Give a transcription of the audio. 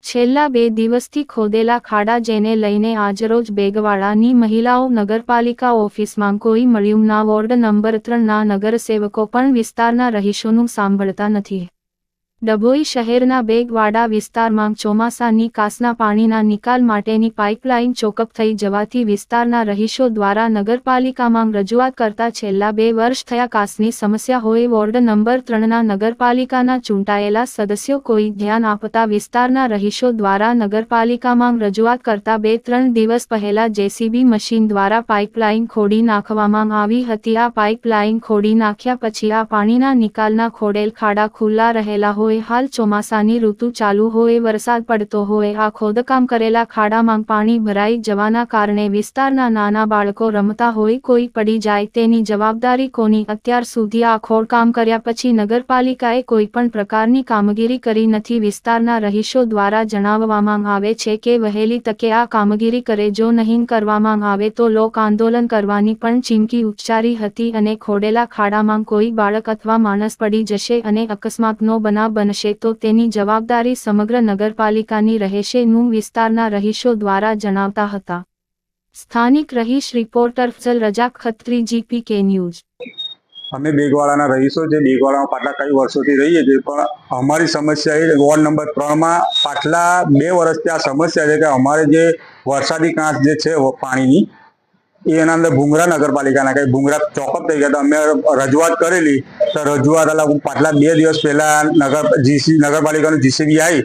છેલ્લા 2 દિવસથી ખોદેલા ખાડા જેને લઈને આજરોજ બેગવાડાની મહિલાઓ નગરપાલિકા ઓફિસમાં કોઈ મળ્યું ના. વોર્ડ નંબર 3ના નગરસેવકો પણ વિસ્તારના રહીશોનું સાંભળતા નથી. ડભોઈ શહેરના બેગવાડા વિસ્તારમાં ચોમાસાની કાસના પાણીના નિકાલ માટેની પાઇપલાઇન ચોકઅપ થઈ જવાથી વિસ્તારના રહીશો દ્વારા નગરપાલિકામાં રજૂઆત કરતા છેલ્લા 2 વર્ષ થયા કાસની સમસ્યા હોય વોર્ડ નંબર 3ના નગરપાલિકાના ચૂંટાયેલા સદસ્યો કોઈ ધ્યાન આપતા વિસ્તારના રહીશો દ્વારા નગરપાલિકામાં રજૂઆત કરતા 2-3 દિવસ પહેલા જેસીબી મશીન દ્વારા પાઇપલાઇન ખોદી નાખવામાં આવી હતી. આ પાઇપલાઇન ખોદી નાખ્યા પછી આ પાણીના નિકાલના ખોડેલ ખાડા ખુલ્લા રહેલા હોય. હાલ ચોમાસાની ઋતુ ચાલુ હોય, વરસાદ પડતો હોય, આ ખોદકામ કરેલા ખાડામાં પાણી ભરાઈ જવાના કારણે વિસ્તારના નાના બાળકો રમતા હોય, કોઈ પડી જાય તેની જવાબદારી કોની? અત્યાર સુધી આ ખોદકામ કર્યા પછી નગરપાલિકાએ કોઈ પણ પ્રકારની કામગીરી કરી નથી. વિસ્તારના રહીશો દ્વારા જણાવવામાં આવે છે કે વહેલી તકે આ કામગીરી કરે, જો નહીં કરવામાં આવે તો લોક આંદોલન કરવાની પણ ચીમકી ઉચ્ચારી હતી અને ખોદેલા ખાડામાં કોઈ બાળક અથવા માણસ પડી જશે અને અકસ્માતનો બનાવ બનશે તો તેની જવાબદારી સમગ્ર નગરપાલિકાની રહેશે નું વિસ્તારના રહીશો દ્વારા જણાવતા હતા. સ્થાનિક રહીશ reporter Fazal Razak Khatri, GPK news. અમે બેગવાડાના રહીશો છે. બેગવાડામાં પાટલા કઈ વર્ષોથી રહીએ છીએ, પણ અમારી સમસ્યા એ વોર્ડ નંબર 3માં પાટલા 2 વર્ષથી આ સમસ્યા છે કે અમારે જે વરસાદી કાંસ જે છે પાણીની એના અંદર ભૂંગરા નગરપાલિકાના કઈ ભૂંગરા ચોકઅપ થઈ ગયા. તો અમે રજૂઆત કરેલી તો રજૂઆત પાટલા 2 દિવસ પહેલા નગરપાલિકાનું જીસીબી આવી